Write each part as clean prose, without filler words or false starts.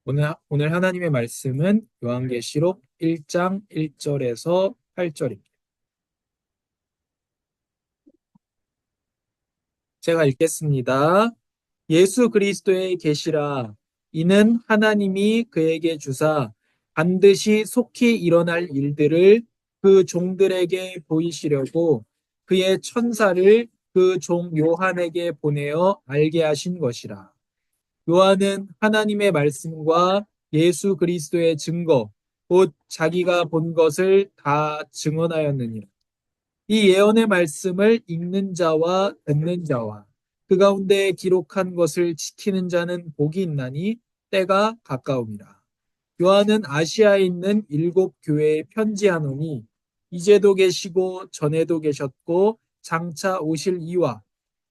오늘 하나님의 말씀은 요한계시록 1장 1절에서 8절입니다. 제가 읽겠습니다. 예수 그리스도의 계시라. 이는 하나님이 그에게 주사 반드시 속히 일어날 일들을 그 종들에게 보이시려고 그의 천사를 그 종 요한에게 보내어 알게 하신 것이라. 요한은 하나님의 말씀과 예수 그리스도의 증거, 곧 자기가 본 것을 다 증언하였느니라. 이 예언의 말씀을 읽는 자와 듣는 자와 그 가운데 기록한 것을 지키는 자는 복이 있나니 때가 가까움이라. 요한은 아시아에 있는 7교회에 편지하노니 이제도 계시고 전에도 계셨고 장차 오실 이와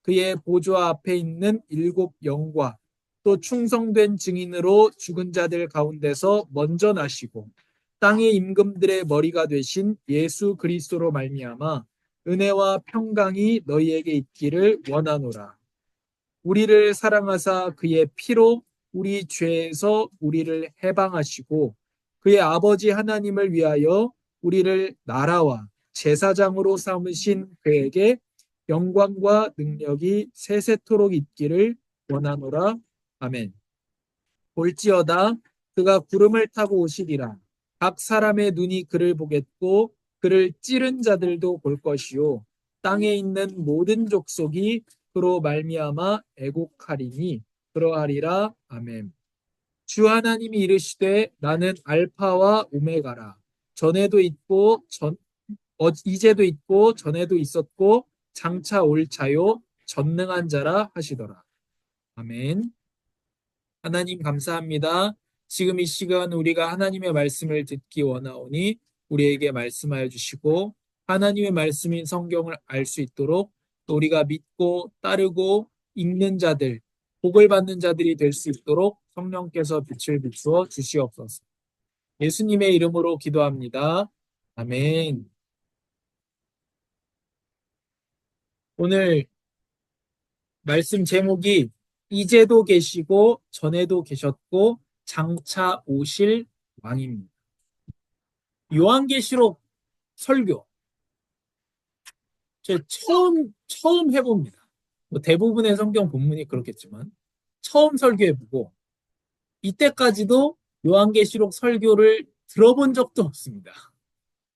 그의 보좌 앞에 있는 7영과 또 충성된 증인으로 죽은 자들 가운데서 먼저 나시고 땅의 임금들의 머리가 되신 예수 그리스도로 말미암아 은혜와 평강이 너희에게 있기를 원하노라. 우리를 사랑하사 그의 피로 우리 죄에서 우리를 해방하시고 그의 아버지 하나님을 위하여 우리를 나라와 제사장으로 삼으신 그에게 영광과 능력이 세세토록 있기를 원하노라. 아멘. 볼지어다 그가 구름을 타고 오시리라. 각 사람의 눈이 그를 보겠고 그를 찌른 자들도 볼 것이요 땅에 있는 모든 족속이 그로 말미암아 애곡하리니 그러하리라. 아멘. 주 하나님이 이르시되 나는 알파와 오메가라. 전에도 있고 이제도 있고 전에도 있었고 장차 올 자요 전능한 자라 하시더라. 아멘. 하나님 감사합니다. 지금 이 시간 우리가 하나님의 말씀을 듣기 원하오니 우리에게 말씀하여 주시고 하나님의 말씀인 성경을 알 수 있도록 또 우리가 믿고 따르고 읽는 자들, 복을 받는 자들이 될 수 있도록 성령께서 빛을 비추어 주시옵소서. 예수님의 이름으로 기도합니다. 아멘. 오늘 말씀 제목이 이제도 계시고 전에도 계셨고 장차 오실 왕입니다. 요한계시록 설교 제가 처음 해봅니다. 뭐 대부분의 성경 본문이 그렇겠지만 처음 설교해보고 이때까지도 요한계시록 설교를 들어본 적도 없습니다.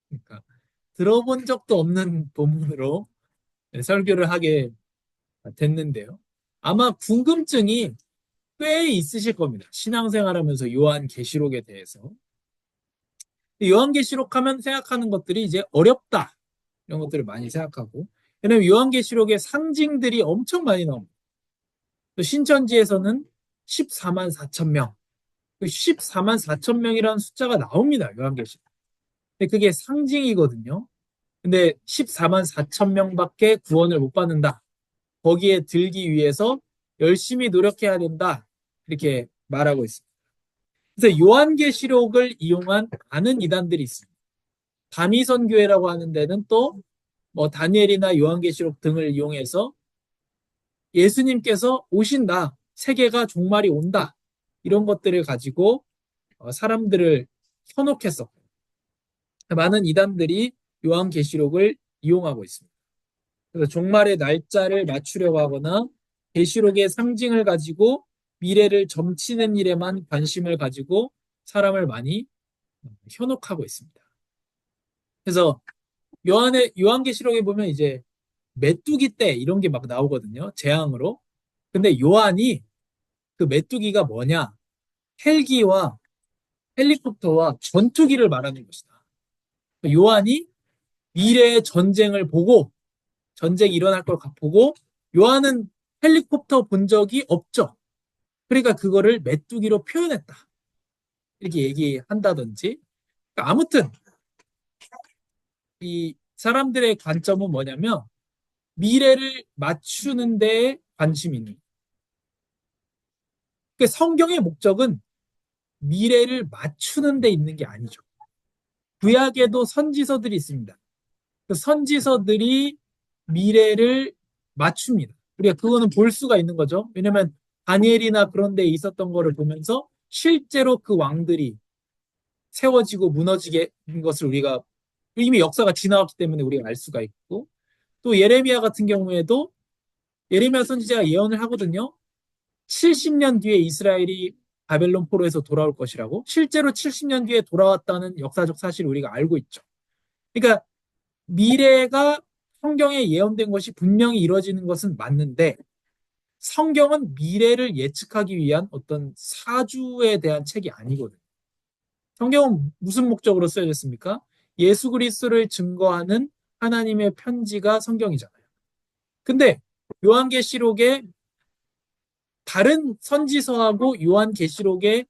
그러니까 들어본 적도 없는 본문으로 설교를 하게 됐는데요. 아마 궁금증이 꽤 있으실 겁니다. 신앙생활하면서 요한계시록에 대해서. 요한계시록 하면 생각하는 것들이 이제 어렵다. 이런 것들을 많이 생각하고. 왜냐면 요한계시록의 상징들이 엄청 많이 나옵니다. 또 신천지에서는 14만 4천 명. 14만 4천 명이라는 숫자가 나옵니다. 요한계시록. 근데 그게 상징이거든요. 근데 14만 4천 명밖에 구원을 못 받는다. 거기에 들기 위해서 열심히 노력해야 된다. 이렇게 말하고 있습니다. 그래서 요한계시록을 이용한 많은 이단들이 있습니다. 다미선교회라고 하는 데는 또 뭐 다니엘이나 요한계시록 등을 이용해서 예수님께서 오신다. 세계가 종말이 온다. 이런 것들을 가지고 사람들을 현혹했었고 많은 이단들이 요한계시록을 이용하고 있습니다. 그래서 종말의 날짜를 맞추려고 하거나 계시록의 상징을 가지고 미래를 점치는 일에만 관심을 가지고 사람을 많이 현혹하고 있습니다. 그래서 요한계시록에 보면 이제 메뚜기 떼 이런 게 막 나오거든요. 재앙으로. 근데 요한이 그 메뚜기가 뭐냐? 헬기와 헬리콥터와 전투기를 말하는 것이다. 요한이 미래의 전쟁을 보고 전쟁이 일어날 걸 보고 요한은 헬리콥터 본 적이 없죠. 그러니까 그거를 메뚜기로 표현했다. 이렇게 얘기한다든지. 그러니까 아무튼 이 사람들의 관점은 뭐냐면 미래를 맞추는 데에 관심이 있는 거예요. 그러니까 성경의 목적은 미래를 맞추는 데 있는 게 아니죠. 구약에도 선지서들이 있습니다. 그 선지서들이 미래를 맞춥니다. 우리가 그거는 볼 수가 있는 거죠. 왜냐면 다니엘이나 그런 데 있었던 거를 보면서 실제로 그 왕들이 세워지고 무너지게 된 것을 우리가 이미 역사가 지나왔기 때문에 우리가 알 수가 있고, 또 예레미야 같은 경우에도 예레미야 선지자가 예언을 하거든요. 70년 뒤에 이스라엘이 바벨론 포로에서 돌아올 것이라고. 실제로 70년 뒤에 돌아왔다는 역사적 사실을 우리가 알고 있죠. 그러니까 미래가 성경에 예언된 것이 분명히 이루어지는 것은 맞는데, 성경은 미래를 예측하기 위한 어떤 사주에 대한 책이 아니거든요. 성경은 무슨 목적으로 쓰여졌습니까? 예수 그리스도를 증거하는 하나님의 편지가 성경이잖아요. 근데 요한계시록의 다른 선지서하고 요한계시록의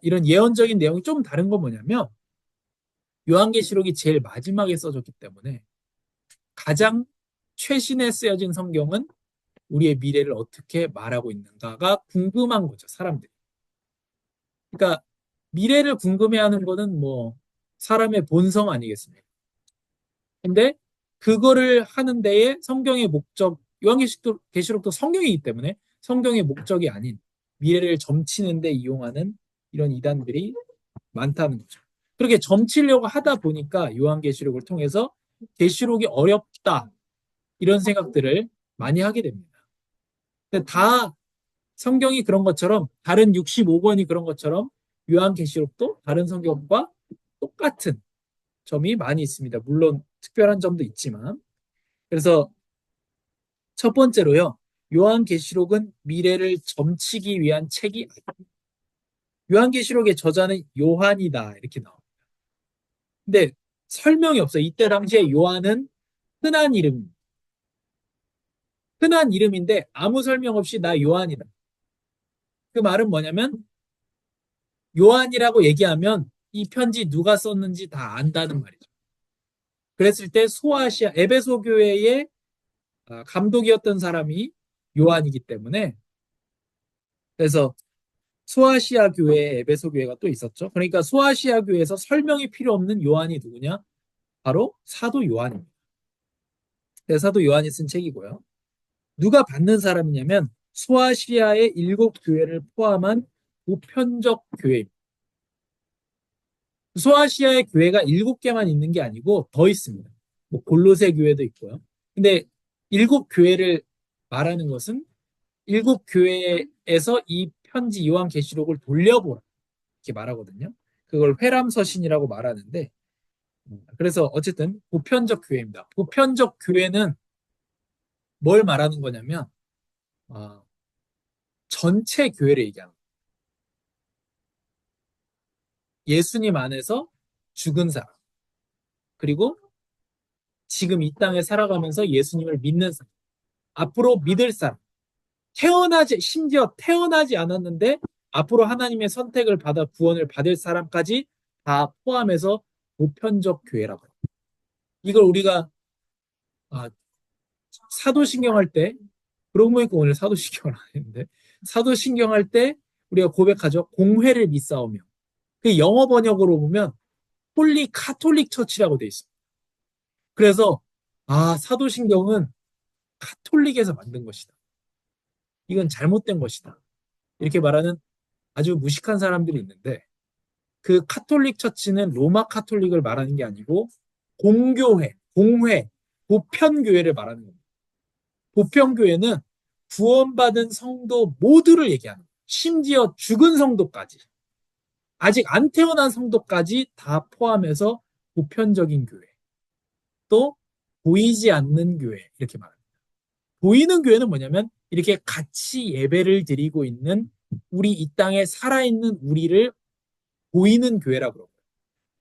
이런 예언적인 내용이 좀 다른 건 뭐냐면, 요한계시록이 제일 마지막에 써졌기 때문에 가장 최신에 쓰여진 성경은 우리의 미래를 어떻게 말하고 있는가가 궁금한 거죠, 사람들이. 그러니까 미래를 궁금해하는 거는 뭐 사람의 본성 아니겠습니까? 근데 그거를 하는 데에 성경의 목적, 요한계시록도 성경이기 때문에 성경의 목적이 아닌 미래를 점치는 데 이용하는 이런 이단들이 많다는 거죠. 그렇게 점치려고 하다 보니까 요한계시록을 통해서 계시록이 어렵다 이런 생각들을 많이 하게 됩니다. 근데 다 성경이 그런 것처럼, 다른 65권이 그런 것처럼 요한계시록도 다른 성경과 똑같은 점이 많이 있습니다. 물론 특별한 점도 있지만. 그래서 첫 번째로요. 요한계시록은 미래를 점치기 위한 책이 아닙니다. 요한계시록의 저자는 요한이다 이렇게 나옵니다. 근데 설명이 없어요. 이때 당시에 요한은 흔한 이름입니다. 흔한 이름인데 아무 설명 없이 나 요한이다. 그 말은 뭐냐면 요한이라고 얘기하면 이 편지 누가 썼는지 다 안다는 말이죠. 그랬을 때 소아시아 에베소 교회의 감독이었던 사람이 요한이기 때문에, 그래서 소아시아 교회, 에베소 교회가 또 있었죠. 그러니까 소아시아 교회에서 설명이 필요 없는 요한이 누구냐? 바로 사도 요한입니다. 네, 사도 요한이 쓴 책이고요. 누가 받는 사람이냐면 소아시아의 7교회를 포함한 보편적 교회입니다. 소아시아의 교회가 7개만 있는 게 아니고 더 있습니다. 뭐 골로새 교회도 있고요. 근데 7교회를 말하는 것은 7교회에서 이 편지 요한계시록을 돌려보라 이렇게 말하거든요. 그걸 회람서신이라고 말하는데, 그래서 어쨌든 보편적 교회입니다. 보편적 교회는 뭘 말하는 거냐면 어, 전체 교회를 얘기하는 거예요. 예수님 안에서 죽은 사람, 그리고 지금 이 땅에 살아가면서 예수님을 믿는 사람, 앞으로 믿을 사람, 심지어 태어나지 않았는데 앞으로 하나님의 선택을 받아 구원을 받을 사람까지 다 포함해서 보편적 교회라고 해요. 이걸 우리가 아, 사도신경 할 때, 그러고 보니까 오늘 사도신경을 안 했는데, 사도신경 할 때 우리가 고백하죠. 공회를 믿사오며. 그 영어 번역으로 보면 홀리 카톨릭 처치라고 돼 있습니다. 그래서 사도신경은 카톨릭에서 만든 것이다. 이건 잘못된 것이다. 이렇게 말하는 아주 무식한 사람들이 있는데, 그 카톨릭 처치는 로마 카톨릭을 말하는 게 아니고 공교회, 공회, 보편교회를 말하는 겁니다. 보편교회는 구원받은 성도 모두를 얘기하는 거예요. 심지어 죽은 성도까지, 아직 안 태어난 성도까지 다 포함해서 보편적인 교회, 또 보이지 않는 교회 이렇게 말합니다. 보이는 교회는 뭐냐면 이렇게 같이 예배를 드리고 있는 우리 이 땅에 살아있는 우리를 보이는 교회라 그러고,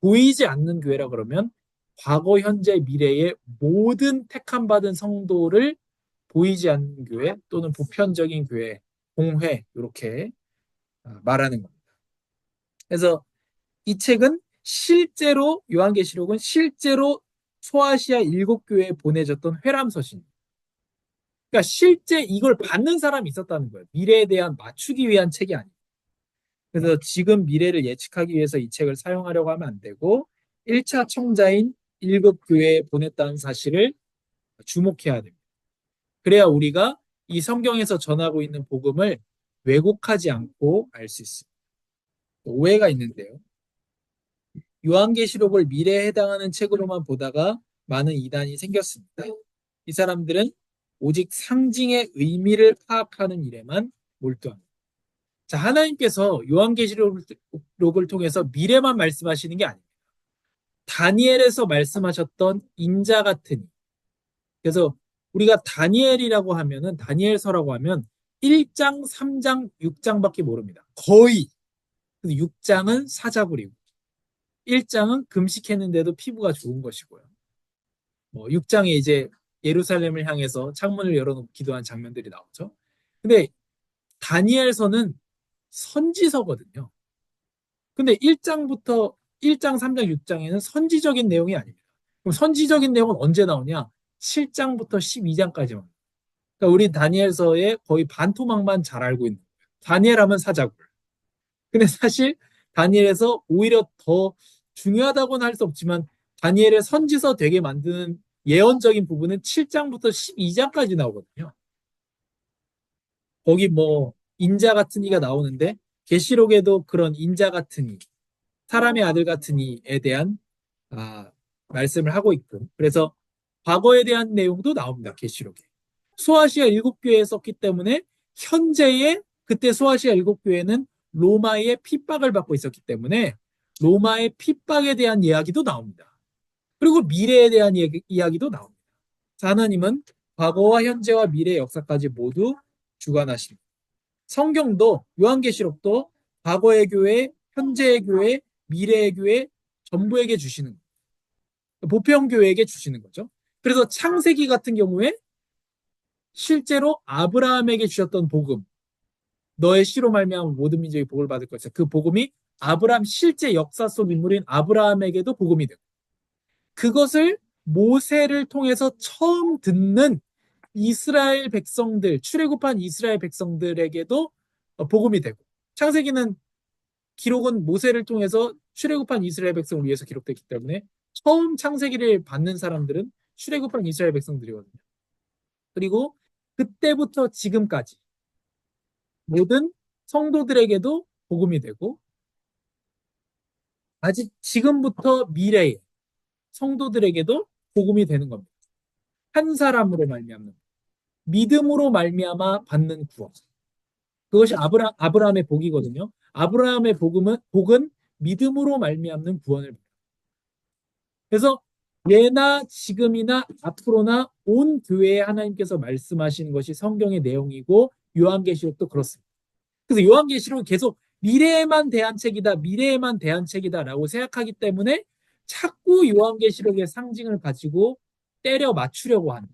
보이지 않는 교회라 그러면 과거, 현재, 미래의 모든 택함 받은 성도를 보이지 않는 교회 또는 보편적인 교회, 공회 이렇게 말하는 겁니다. 그래서 이 책은 실제로 요한계시록은 실제로 소아시아 7교회에 보내졌던 회람서신. 그러니까 실제 이걸 받는 사람이 있었다는 거예요. 미래에 대한 맞추기 위한 책이 아니에요. 그래서 지금 미래를 예측하기 위해서 이 책을 사용하려고 하면 안 되고 1차 청자인 7교회에 보냈다는 사실을 주목해야 됩니다. 그래야 우리가 이 성경에서 전하고 있는 복음을 왜곡하지 않고 알 수 있습니다. 오해가 있는데요. 요한계시록을 미래에 해당하는 책으로만 보다가 많은 이단이 생겼습니다. 이 사람들은 오직 상징의 의미를 파악하는 일에만 몰두합니다. 자, 하나님께서 요한계시록을 통해서 미래만 말씀하시는 게 아닙니다. 다니엘에서 말씀하셨던 인자 같은 이. 그래서 우리가 다니엘이라고 하면은 다니엘서라고 하면 1장, 3장, 6장밖에 모릅니다. 거의. 6장은 사자굴이고 1장은 금식했는데도 피부가 좋은 것이고요. 6장에 이제 예루살렘을 향해서 창문을 열어놓고 기도한 장면들이 나오죠. 근데 다니엘서는 선지서거든요. 근데 1장부터 1장, 3장, 6장에는 선지적인 내용이 아닙니다. 그럼 선지적인 내용은 언제 나오냐? 7장부터 12장까지만. 그러니까 우리 다니엘서의 거의 반토막만 잘 알고 있는 거예요. 다니엘 하면 사자굴. 근데 사실 다니엘에서 오히려 더 중요하다고는 할 수 없지만 다니엘의 선지서 되게 만드는 예언적인 부분은 7장부터 12장까지 나오거든요. 거기 인자 같은 이가 나오는데 계시록에도 그런 인자 같은 이, 사람의 아들 같은 이에 대한 말씀을 하고 있고 그래서 과거에 대한 내용도 나옵니다. 계시록에. 소아시아 7교회에 썼기 때문에 현재의 그때 소아시아 7교회는 로마의 핍박을 받고 있었기 때문에 로마의 핍박에 대한 이야기도 나옵니다. 그리고 미래에 대한 이야기도 나옵니다. 하나님은 과거와 현재와 미래의 역사까지 모두 주관하십니다. 성경도 요한계시록도 과거의 교회, 현재의 교회, 미래의 교회 전부에게 주시는 거예요. 보편교회에게 주시는 거죠. 그래서 창세기 같은 경우에 실제로 아브라함에게 주셨던 복음, 너의 씨로 말미암아 모든 민족이 복을 받을 것이다. 그 복음이 아브라함 실제 역사 속 인물인 아브라함에게도 복음이 되고 그것을 모세를 통해서 처음 듣는 이스라엘 백성들, 출애굽한 이스라엘 백성들에게도 복음이 되고 창세기는 기록은 모세를 통해서 출애굽한 이스라엘 백성을 위해서 기록됐기 때문에 처음 창세기를 받는 사람들은 출애굽한 이스라엘 백성들이거든요. 그리고 그때부터 지금까지 모든 성도들에게도 복음이 되고 아직 지금부터 미래의 성도들에게도 복음이 되는 겁니다. 한 사람으로 말미암는 믿음으로 말미암아 받는 구원. 그것이 아브라함의 복이거든요. 아브라함의 복은 믿음으로 말미암는 구원을. 그래서 예나 지금이나 앞으로나 온 교회에 하나님께서 말씀하시는 것이 성경의 내용이고 요한계시록도 그렇습니다. 그래서 요한계시록은 계속 미래에만 대한 책이다, 미래에만 대한 책이다라고 생각하기 때문에 자꾸 요한계시록의 상징을 가지고 때려 맞추려고 하는.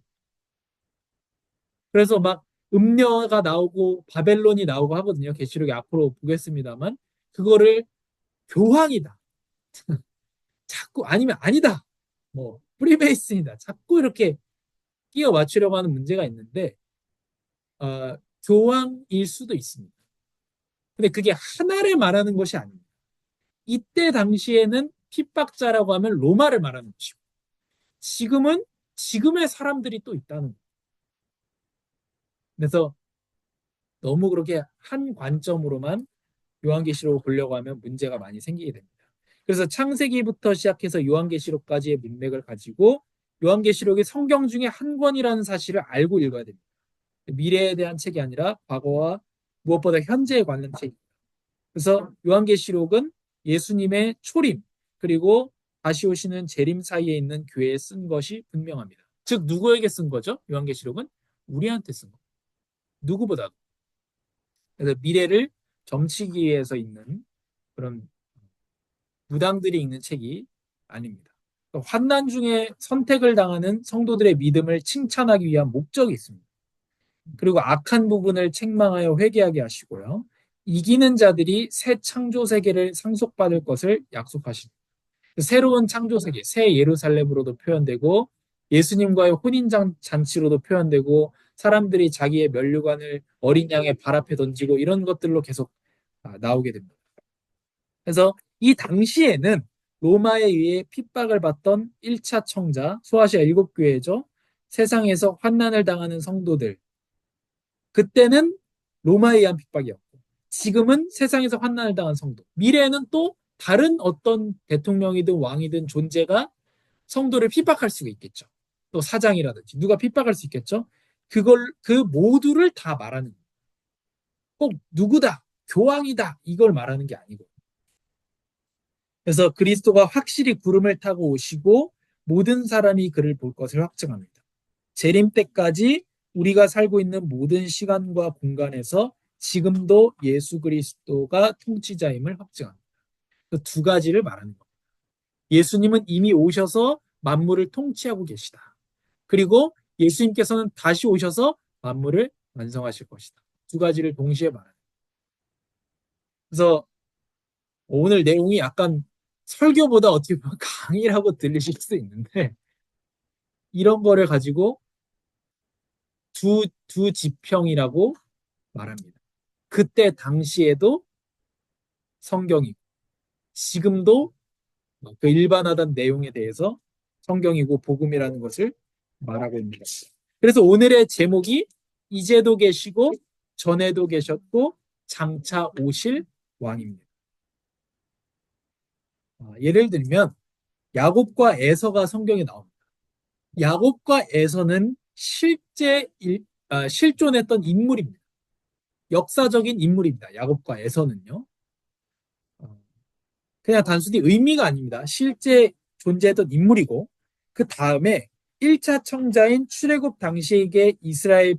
그래서 막 음녀가 나오고 바벨론이 나오고 하거든요. 계시록에 앞으로 보겠습니다만 그거를 교황이다. 자꾸 아니면 아니다. 프리메이슨이다. 자꾸 이렇게 끼워 맞추려고 하는 문제가 있는데 교황일 수도 있습니다. 근데 그게 하나를 말하는 것이 아닙니다. 이때 당시에는 핍박자라고 하면 로마를 말하는 것이고 지금은 지금의 사람들이 또 있다는 거예요. 그래서 너무 그렇게 한 관점으로만 요한계시록을 보려고 하면 문제가 많이 생기게 됩니다. 그래서 창세기부터 시작해서 요한계시록까지의 문맥을 가지고 요한계시록이 성경 중에 한 권이라는 사실을 알고 읽어야 됩니다. 미래에 대한 책이 아니라 과거와 무엇보다 현재에 관련 책입니다. 그래서 요한계시록은 예수님의 초림 그리고 다시 오시는 재림 사이에 있는 교회에 쓴 것이 분명합니다. 즉 누구에게 쓴 거죠? 요한계시록은 우리한테 쓴 거. 누구보다도. 그래서 미래를 점치기 위해서 있는 그런 무당들이 읽는 책이 아닙니다. 환난 중에 선택을 당하는 성도들의 믿음을 칭찬하기 위한 목적이 있습니다. 그리고 악한 부분을 책망하여 회개하게 하시고요. 이기는 자들이 새 창조 세계를 상속받을 것을 약속하십니다. 새로운 창조 세계, 새 예루살렘으로도 표현되고 예수님과의 혼인 잔치로도 표현되고 사람들이 자기의 면류관을 어린 양의 발 앞에 던지고 이런 것들로 계속 나오게 됩니다. 그래서 이 당시에는 로마에 의해 핍박을 받던 1차 청자, 소아시아 7교회죠. 세상에서 환난을 당하는 성도들. 그때는 로마에 의한 핍박이었고, 지금은 세상에서 환난을 당한 성도, 미래에는 또 다른 어떤 대통령이든 왕이든 존재가 성도를 핍박할 수가 있겠죠. 또 사장이라든지 누가 핍박할 수 있겠죠. 그 모두를 다 말하는 거예요. 꼭 누구다, 교황이다 이걸 말하는 게 아니고. 그래서 그리스도가 확실히 구름을 타고 오시고 모든 사람이 그를 볼 것을 확증합니다. 재림 때까지 우리가 살고 있는 모든 시간과 공간에서 지금도 예수 그리스도가 통치자임을 확증합니다. 그 두 가지를 말하는 겁니다. 예수님은 이미 오셔서 만물을 통치하고 계시다. 그리고 예수님께서는 다시 오셔서 만물을 완성하실 것이다. 두 가지를 동시에 말합니다. 그래서 오늘 내용이 약간 설교보다 어떻게 보면 강의라고 들리실 수도 있는데 이런 거를 가지고 두 지평이라고 말합니다. 그때 당시에도 성경이고 지금도 그 일반화된 내용에 대해서 성경이고 복음이라는 것을 말하고 있는 것입니다. 그래서 오늘의 제목이 이제도 계시고 전에도 계셨고 장차 오실 왕입니다. 예를 들면 야곱과 에서가 성경에 나옵니다. 야곱과 에서는 실존했던 인물입니다. 역사적인 인물입니다. 야곱과 에서는요. 그냥 단순히 의미가 아닙니다. 실제 존재했던 인물이고 그 다음에 1차 청자인 출애굽 당시의 이스라엘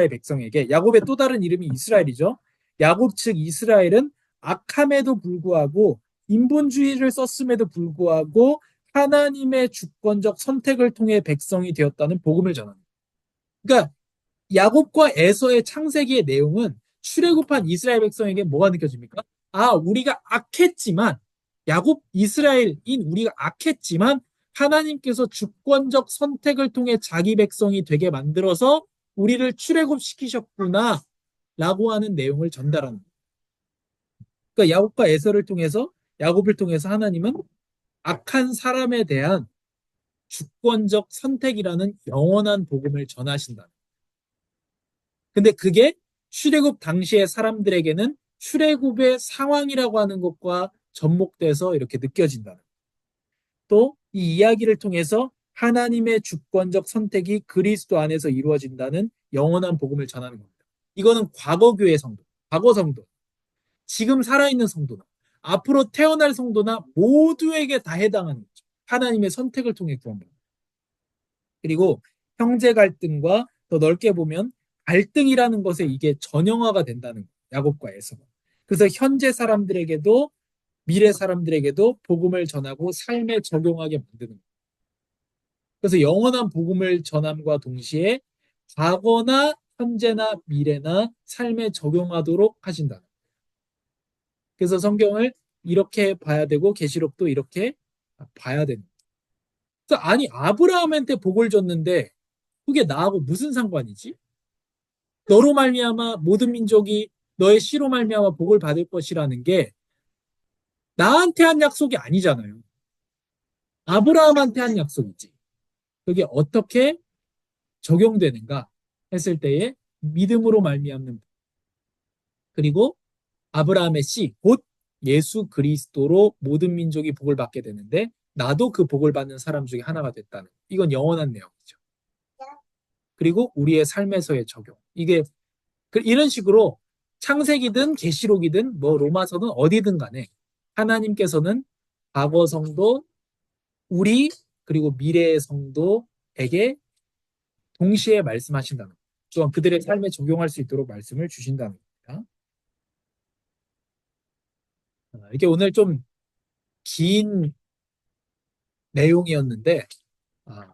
백성에게 야곱의 또 다른 이름이 이스라엘이죠. 야곱 즉 이스라엘은 악함에도 불구하고 인본주의를 썼음에도 불구하고 하나님의 주권적 선택을 통해 백성이 되었다는 복음을 전합니다. 그러니까 야곱과 에서의 창세기의 내용은 출애굽한 이스라엘 백성에게 뭐가 느껴집니까? 우리가 악했지만 야곱 이스라엘인 우리가 악했지만 하나님께서 주권적 선택을 통해 자기 백성이 되게 만들어서 우리를 출애굽시키셨구나 라고 하는 내용을 전달하는 거예요. 그러니까 야곱을 통해서 하나님은 악한 사람에 대한 주권적 선택이라는 영원한 복음을 전하신다. 근데 그게 출애굽 당시의 사람들에게는 출애굽의 상황이라고 하는 것과 접목돼서 이렇게 느껴진다는. 또 이 이야기를 통해서 하나님의 주권적 선택이 그리스도 안에서 이루어진다는 영원한 복음을 전하는 겁니다. 이거는 과거 교회 성도, 과거 성도, 지금 살아있는 성도나 앞으로 태어날 성도나 모두에게 다 해당하는 거죠. 하나님의 선택을 통해 구원받는. 그리고 형제 갈등과 더 넓게 보면 갈등이라는 것에 이게 전형화가 된다는 거예요. 야곱과 에서. 그래서 현재 사람들에게도 미래 사람들에게도 복음을 전하고 삶에 적용하게 만드는 거예요. 그래서 영원한 복음을 전함과 동시에 과거나 현재나 미래나 삶에 적용하도록 하신다. 거예요. 그래서 성경을 이렇게 봐야 되고 계시록도 이렇게 봐야 되는 거예요. 그래서 아니 아브라함한테 복을 줬는데 그게 나하고 무슨 상관이지? 너로 말미암아 모든 민족이 너의 씨로 말미암아 복을 받을 것이라는 게 나한테 한 약속이 아니잖아요. 아브라함한테 한 약속이지. 그게 어떻게 적용되는가 했을 때에 믿음으로 말미암는 그리고 아브라함의 씨, 곧 예수 그리스도로 모든 민족이 복을 받게 되는데 나도 그 복을 받는 사람 중에 하나가 됐다는 이건 영원한 내용이죠. 그리고 우리의 삶에서의 적용. 이게 이런 식으로 창세기든 계시록이든 뭐 로마서든 어디든 간에 하나님께서는 과거 성도, 우리 그리고 미래의 성도에게 동시에 말씀하신다는 것. 또한 그들의 삶에 적용할 수 있도록 말씀을 주신다는 겁니다. 이게 오늘 좀 긴 내용이었는데 아,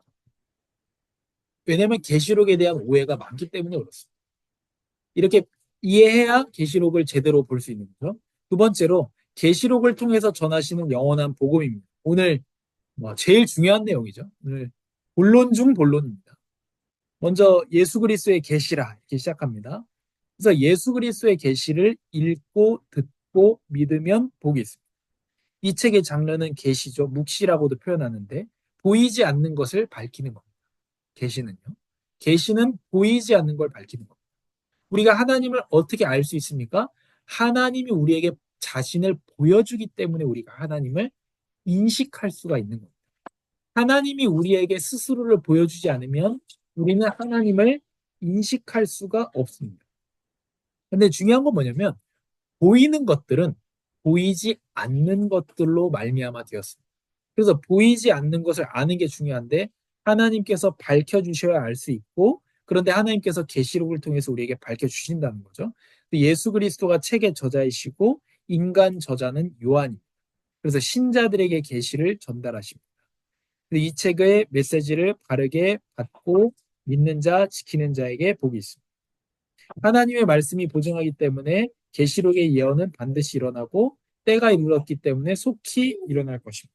왜냐하면 계시록에 대한 오해가 많기 때문에 그렇습니다. 이렇게 이해해야 계시록을 제대로 볼 수 있는 거죠. 두 번째로 계시록을 통해서 전하시는 영원한 복음입니다. 오늘 제일 중요한 내용이죠. 오늘 본론 중 본론입니다. 먼저 예수 그리스도의 계시라 이렇게 시작합니다. 그래서 예수 그리스도의 계시를 읽고 듣고 믿으면 복이 있습니다. 이 책의 장르는 계시죠. 묵시라고도 표현하는데 보이지 않는 것을 밝히는 겁니다. 계시는요. 계시는 보이지 않는 걸 밝히는 겁니다. 우리가 하나님을 어떻게 알 수 있습니까? 하나님이 우리에게 자신을 보여주기 때문에 우리가 하나님을 인식할 수가 있는 겁니다. 하나님이 우리에게 스스로를 보여주지 않으면 우리는 하나님을 인식할 수가 없습니다. 근데 중요한 건 뭐냐면 보이는 것들은 보이지 않는 것들로 말미암아 되었습니다. 그래서 보이지 않는 것을 아는 게 중요한데 하나님께서 밝혀주셔야 알 수 있고 그런데 하나님께서 계시록을 통해서 우리에게 밝혀주신다는 거죠. 예수 그리스도가 책의 저자이시고 인간 저자는 요한입니다. 그래서 신자들에게 계시를 전달하십니다. 이 책의 메시지를 바르게 받고 믿는 자, 지키는 자에게 복이 있습니다. 하나님의 말씀이 보증하기 때문에 계시록의 예언은 반드시 일어나고 때가 이르렀기 때문에 속히 일어날 것입니다.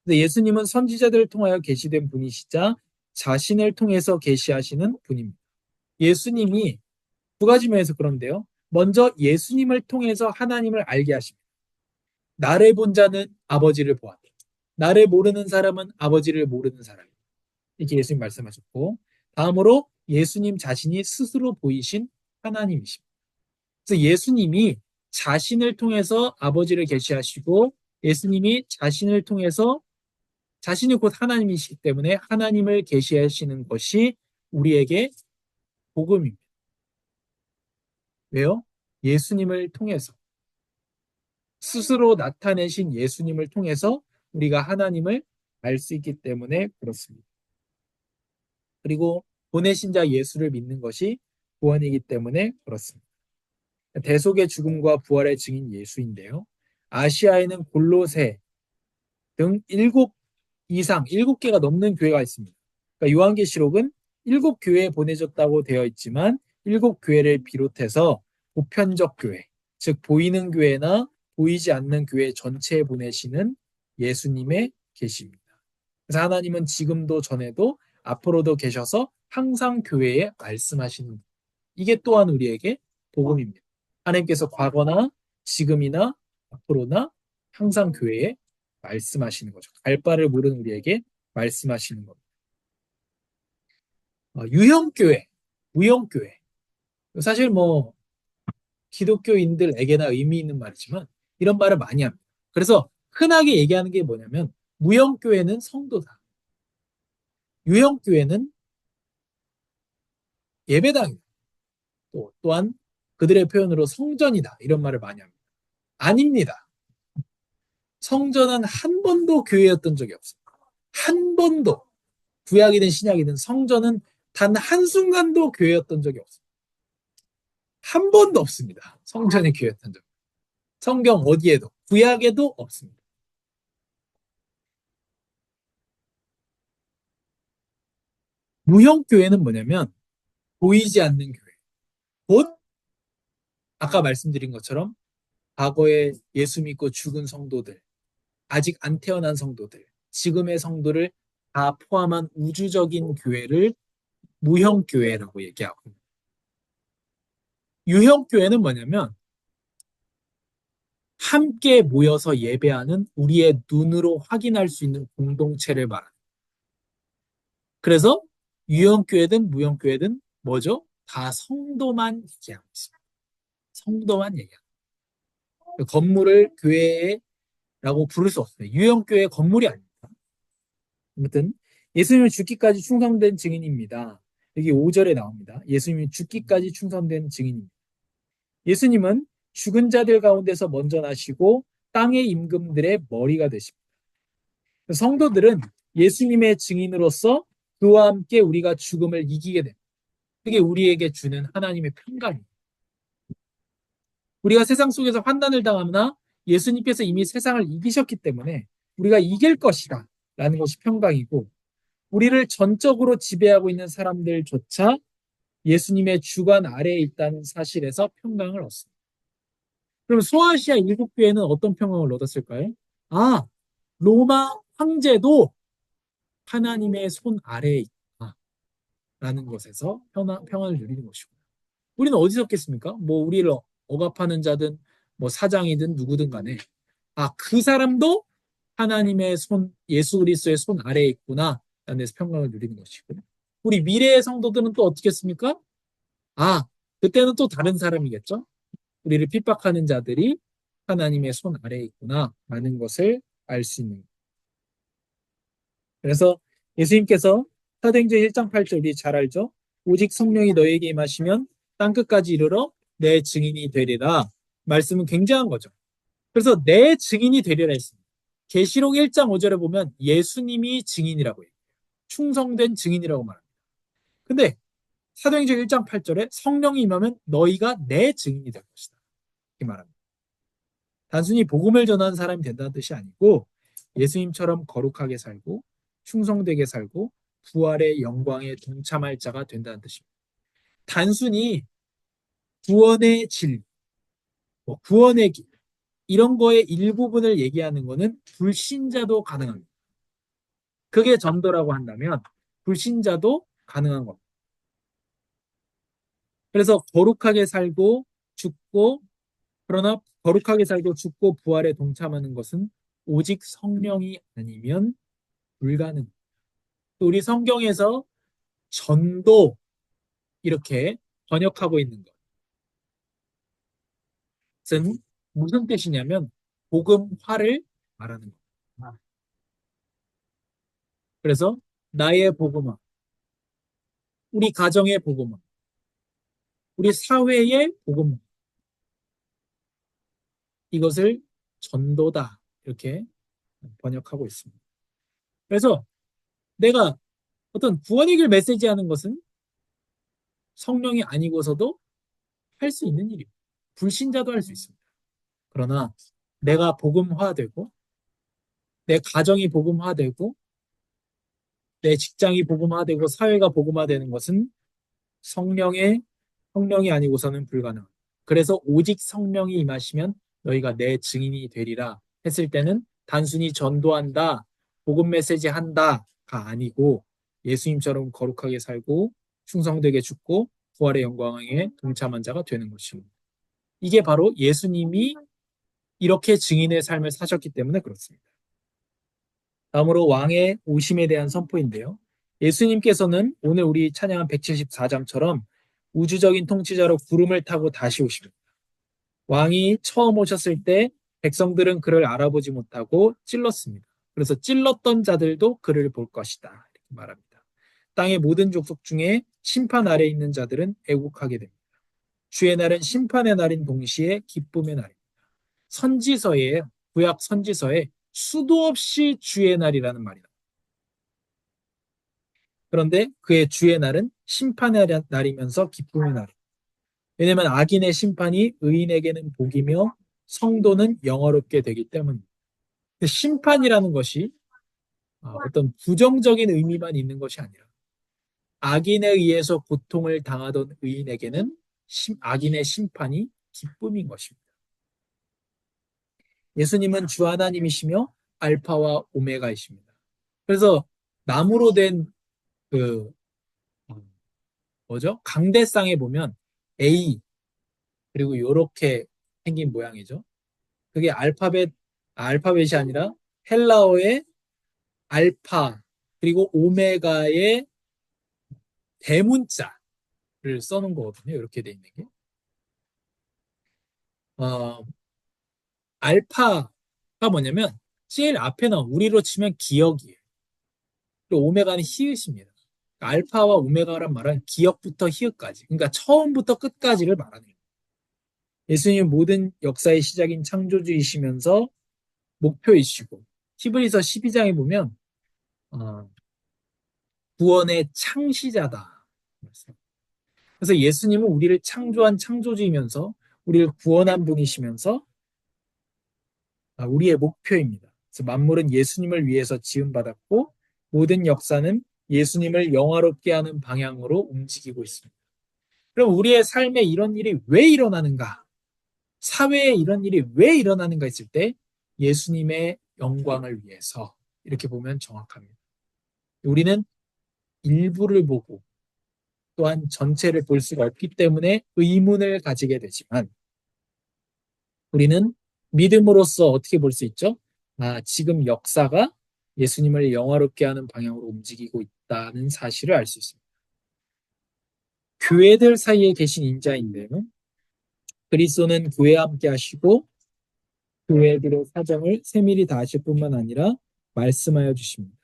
예수님은 선지자들을 통하여 계시된 분이시자 자신을 통해서 계시하시는 분입니다. 예수님이 두 가지 면에서 그런데요. 먼저 예수님을 통해서 하나님을 알게 하십니다. 나를 본 자는 아버지를 보았다. 나를 모르는 사람은 아버지를 모르는 사람입니다. 이렇게 예수님 말씀하셨고 다음으로 예수님 자신이 스스로 보이신 하나님이십니다. 그래서 예수님이 자신을 통해서 아버지를 계시하시고 예수님이 자신을 통해서 자신이 곧 하나님이시기 때문에 하나님을 계시하시는 것이 우리에게 복음입니다. 왜요? 예수님을 통해서 스스로 나타내신 예수님을 통해서 우리가 하나님을 알 수 있기 때문에 그렇습니다. 그리고 보내신 자 예수를 믿는 것이 구원이기 때문에 그렇습니다. 대속의 죽음과 부활의 증인 예수인데요. 아시아에는 골로새 등 7개가 넘는 교회가 있습니다. 그러니까 요한계시록은 7교회에 보내졌다고 되어 있지만 7교회를 비롯해서 보편적 교회, 즉 보이는 교회나 보이지 않는 교회 전체에 보내시는 예수님의 계시입니다. 그래서 하나님은 지금도 전에도 앞으로도 계셔서 항상 교회에 말씀하시는 이게 또한 우리에게 복음입니다. 하나님께서 과거나 지금이나 앞으로나 항상 교회에 말씀하시는 거죠. 갈 바를 모르는 우리에게 말씀하시는 겁니다. 유형교회, 무형교회. 사실 뭐 기독교인들에게나 의미 있는 말이지만 이런 말을 많이 합니다. 그래서 흔하게 얘기하는 게 뭐냐면 무형교회는 성도다. 유형교회는 예배당이다. 또한 그들의 표현으로 성전이다. 이런 말을 많이 합니다. 아닙니다. 성전은 한 번도 교회였던 적이 없습니다. 한 번도 구약이든 신약이든 성전은 단 한순간도 교회였던 적이 없습니다. 한 번도 없습니다. 성전이 교회였던 적. 성경 어디에도 구약에도 없습니다. 무형교회는 뭐냐면 보이지 않는 교회. 곧 아까 말씀드린 것처럼 과거에 예수 믿고 죽은 성도들, 아직 안 태어난 성도들, 지금의 성도를 다 포함한 우주적인 교회를 무형교회라고 얘기하고 유형교회는 뭐냐면 함께 모여서 예배하는 우리의 눈으로 확인할 수 있는 공동체를 말합니다. 그래서 유형교회든 무형교회든 뭐죠? 다 성도만 얘기하고 있습니다. 성도만 얘기하고 건물을 교회라고 부를 수 없습니다. 유형교회 건물이 아닙니다. 아무튼 예수님은 죽기까지 충성된 증인입니다. 여기 5절에 나옵니다. 예수님은 죽기까지 충성된 증인입니다. 예수님은 죽은 자들 가운데서 먼저 나시고 땅의 임금들의 머리가 되십니다. 성도들은 예수님의 증인으로서 그와 함께 우리가 죽음을 이기게 됩니다. 그게 우리에게 주는 하나님의 평강입니다. 우리가 세상 속에서 환난을 당하나 예수님께서 이미 세상을 이기셨기 때문에 우리가 이길 것이다 라는 것이 평강이고 우리를 전적으로 지배하고 있는 사람들조차 예수님의 주관 아래에 있다는 사실에서 평강을 얻습니다. 그럼 소아시아 7교회는 어떤 평강을 얻었을까요? 로마 황제도 하나님의 손 아래에 있다라는 것에서 평안을 누리는 것이고 우리는 어디서 얻겠습니까? 뭐 우리를 억압하는 자든 뭐 사장이든 누구든 간에 그 사람도 하나님의 손, 예수 그리스도의 손 아래에 있구나 라는 데서 평강을 누리는 것이고 우리 미래의 성도들은 또 어떻겠습니까? 아, 그때는 또 다른 사람이겠죠? 우리를 핍박하는 자들이 하나님의 손 아래에 있구나 라는 것을 알 수 있는 거예요. 그래서 예수님께서 사도행전 1장 8절 우리 잘 알죠? 오직 성령이 너에게 임하시면 땅끝까지 이르러 내 증인이 되리라. 말씀은 굉장한 거죠. 그래서 내 증인이 되리라 했습니다. 계시록 1장 5절에 보면 예수님이 증인이라고 해요. 충성된 증인이라고 말합니다. 근데 사도행전 1장 8절에 성령이 임하면 너희가 내 증인이 될 것이다. 이렇게 말합니다. 단순히 복음을 전하는 사람이 된다는 뜻이 아니고 예수님처럼 거룩하게 살고 충성되게 살고 부활의 영광에 동참할 자가 된다는 뜻입니다. 단순히 구원의 질, 구원의 길 이런 거의 일부분을 얘기하는 것은 불신자도 가능합니다. 그게 전도라고 한다면 불신자도 가능한 겁니다. 그래서 거룩하게 살고 죽고 그러나 거룩하게 살고 죽고 부활에 동참하는 것은 오직 성령이 아니면 불가능. 또 우리 성경에서 전도 이렇게 번역하고 있는 것은 무슨 뜻이냐면 복음화를 말하는 겁니다. 그래서 나의 복음화, 우리 가정의 복음화, 우리 사회의 복음화 이것을 전도다 이렇게 번역하고 있습니다. 그래서 내가 어떤 구원의 길 메시지 하는 것은 성령이 아니고서도 할 수 있는 일이에요. 불신자도 할 수 있습니다. 그러나 내가 복음화되고 내 가정이 복음화되고 내 직장이 복음화되고 사회가 복음화되는 것은 성령의 성령이 아니고서는 불가능. 그래서 오직 성령이 임하시면 너희가 내 증인이 되리라 했을 때는 단순히 전도한다, 복음 메시지 한다가 아니고 예수님처럼 거룩하게 살고 충성되게 죽고 부활의 영광에 동참한 자가 되는 것입니다. 이게 바로 예수님이 이렇게 증인의 삶을 사셨기 때문에 그렇습니다. 다음으로 왕의 오심에 대한 선포인데요. 예수님께서는 오늘 우리 찬양한 174장처럼 우주적인 통치자로 구름을 타고 다시 오십니다. 왕이 처음 오셨을 때 백성들은 그를 알아보지 못하고 찔렀습니다. 그래서 찔렀던 자들도 그를 볼 것이다. 이렇게 말합니다. 땅의 모든 족속 중에 심판 아래 있는 자들은 애국하게 됩니다. 주의 날은 심판의 날인 동시에 기쁨의 날입니다. 선지서에 구약 선지서에 수도 없이 주의 날이라는 말이 나옵니다. 그런데 그의 주의 날은 심판의 날이면서 기쁨의 날입니다. 왜냐하면 악인의 심판이 의인에게는 복이며 성도는 영화롭게 되기 때문입니다. 심판이라는 것이 어떤 부정적인 의미만 있는 것이 아니라 악인에 의해서 고통을 당하던 의인에게는 악인의 심판이 기쁨인 것입니다. 예수님은 주 하나님이시며 알파와 오메가이십니다. 그래서 나무로 된 그 뭐죠? 강대상에 보면 A 그리고 이렇게 생긴 모양이죠. 그게 알파벳이 아니라 헬라어의 알파 그리고 오메가의 대문자를 써놓은 거거든요. 이렇게 돼 있는 게. 어, 알파가 뭐냐면 제일 앞에 나온 우리로 치면 기억이에요. 그리고 오메가는 히읗입니다. 그러니까 알파와 오메가란 말은 기억부터 히읗까지. 그러니까 처음부터 끝까지를 말하는 거예요. 예수님 모든 역사의 시작인 창조주이시면서 목표이시고 히브리서 12장에 보면 어, 구원의 창시자다. 그래서 예수님은 우리를 창조한 창조주이면서 우리를 구원한 분이시면서 우리의 목표입니다. 그래서 만물은 예수님을 위해서 지음받았고 모든 역사는 예수님을 영화롭게 하는 방향으로 움직이고 있습니다. 그럼 우리의 삶에 이런 일이 왜 일어나는가? 사회에 이런 일이 왜 일어나는가 했을 때 예수님의 영광을 위해서 이렇게 보면 정확합니다. 우리는 일부를 보고 또한 전체를 볼 수가 없기 때문에 의문을 가지게 되지만 우리는 믿음으로써 어떻게 볼 수 있죠? 지금 역사가 예수님을 영화롭게 하는 방향으로 움직이고 있다는 사실을 알 수 있습니다. 교회들 사이에 계신 인자인데요. 그리스도는 교회와 함께 하시고 교회들의 사정을 세밀히 다 아실 뿐만 아니라 말씀하여 주십니다.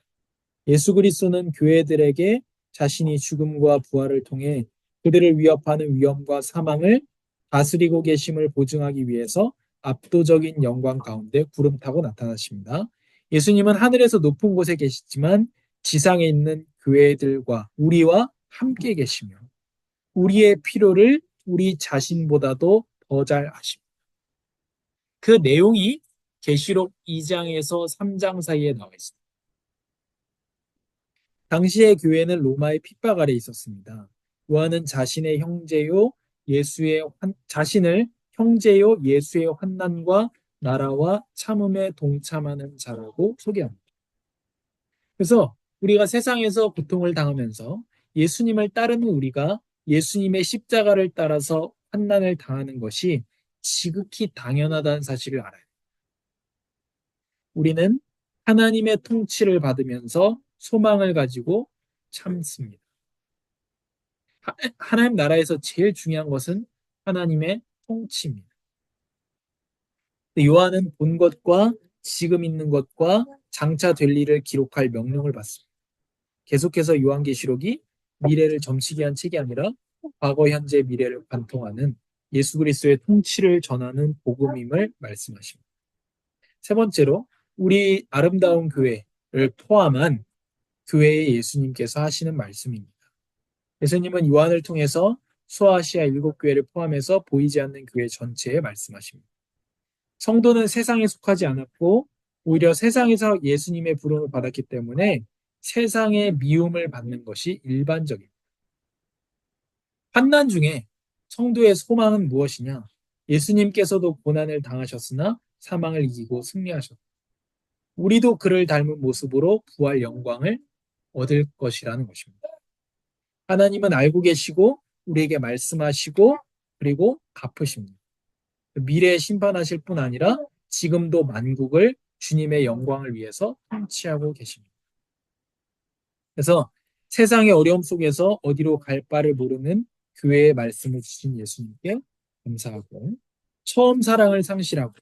예수 그리스도는 교회들에게 자신이 죽음과 부활을 통해 그들을 위협하는 위험과 사망을 다스리고 계심을 보증하기 위해서 압도적인 영광 가운데 구름 타고 나타나십니다. 예수님은 하늘에서 높은 곳에 계시지만 지상에 있는 교회들과 우리와 함께 계시며 우리의 필요를 우리 자신보다도 더 잘 아십니다. 그 내용이 계시록 2장에서 3장 사이에 나와 있습니다. 당시의 교회는 로마의 핍박 아래 있었습니다. 요한은 자신을 형제요 예수의 환난과 나라와 참음에 동참하는 자라고 소개합니다. 그래서 우리가 세상에서 고통을 당하면서 예수님을 따르는 우리가 예수님의 십자가를 따라서 환난을 당하는 것이 지극히 당연하다는 사실을 알아요. 우리는 하나님의 통치를 받으면서 소망을 가지고 참습니다. 하나님 나라에서 제일 중요한 것은 하나님의 통치입니다. 요한은 본 것과 지금 있는 것과 장차 될 일을 기록할 명령을 받습니다. 계속해서 요한계시록이 미래를 점치게 한 책이 아니라 과거, 현재, 미래를 관통하는 예수 그리스도의 통치를 전하는 복음임을 말씀하십니다. 세 번째로 우리 아름다운 교회를 포함한 교회의 예수님께서 하시는 말씀입니다. 예수님은 요한을 통해서 소아시아 7교회를 포함해서 보이지 않는 교회 전체에 말씀하십니다. 성도는 세상에 속하지 않았고 오히려 세상에서 예수님의 부름을 받았기 때문에 세상의 미움을 받는 것이 일반적입니다. 환난 중에 성도의 소망은 무엇이냐? 예수님께서도 고난을 당하셨으나 사망을 이기고 승리하셨다. 우리도 그를 닮은 모습으로 부활 영광을 얻을 것이라는 것입니다. 하나님은 알고 계시고 우리에게 말씀하시고 그리고 갚으십니다. 미래에 심판하실 뿐 아니라 지금도 만국을 주님의 영광을 위해서 통치하고 계십니다. 그래서 세상의 어려움 속에서 어디로 갈 바를 모르는 교회의 말씀을 주신 예수님께 감사하고 처음 사랑을 상실하고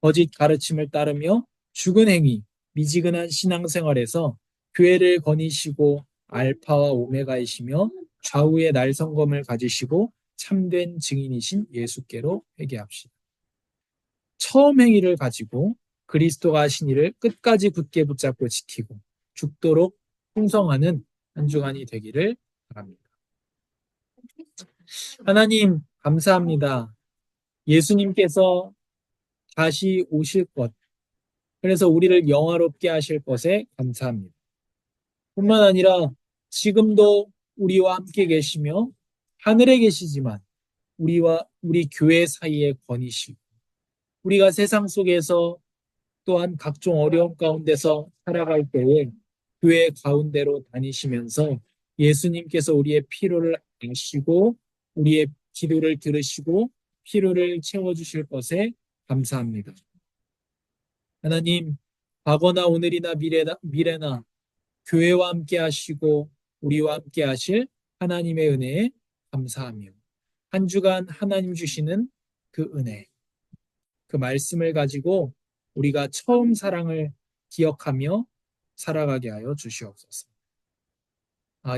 거짓 가르침을 따르며 죽은 행위, 미지근한 신앙생활에서 교회를 거니시고 알파와 오메가이시며 좌우의 날성검을 가지시고 참된 증인이신 예수께로 회개합시다. 처음 행위를 가지고 그리스도가 하신 일을 끝까지 굳게 붙잡고 지키고 죽도록 충성하는 한 주간이 되기를 바랍니다. 하나님, 감사합니다. 예수님께서 다시 오실 것, 그래서 우리를 영화롭게 하실 것에 감사합니다. 뿐만 아니라 지금도 우리와 함께 계시며 하늘에 계시지만 우리 교회 사이에 거니시고 우리가 세상 속에서 또한 각종 어려움 가운데서 살아갈 때에 교회 가운데로 다니시면서 예수님께서 우리의 필요를 아시고 우리의 기도를 들으시고 필요를 채워주실 것에 감사합니다. 하나님, 과거나 오늘이나 미래나 교회와 함께 하시고 우리와 함께 하실 하나님의 은혜에 감사하며 한 주간 하나님 주시는 그 은혜, 그 말씀을 가지고 우리가 처음 사랑을 기억하며 살아가게 하여 주시옵소서.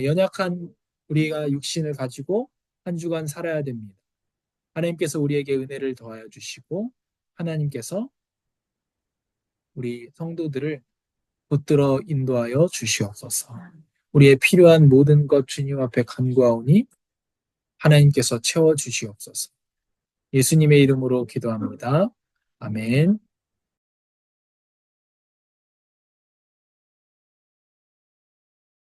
연약한 우리가 육신을 가지고 한 주간 살아야 됩니다. 하나님께서 우리에게 은혜를 더하여 주시고 하나님께서 우리 성도들을 붙들어 인도하여 주시옵소서. 우리의 필요한 모든 것 주님 앞에 간구하오니 하나님께서 채워 주시옵소서. 예수님의 이름으로 기도합니다. 아멘.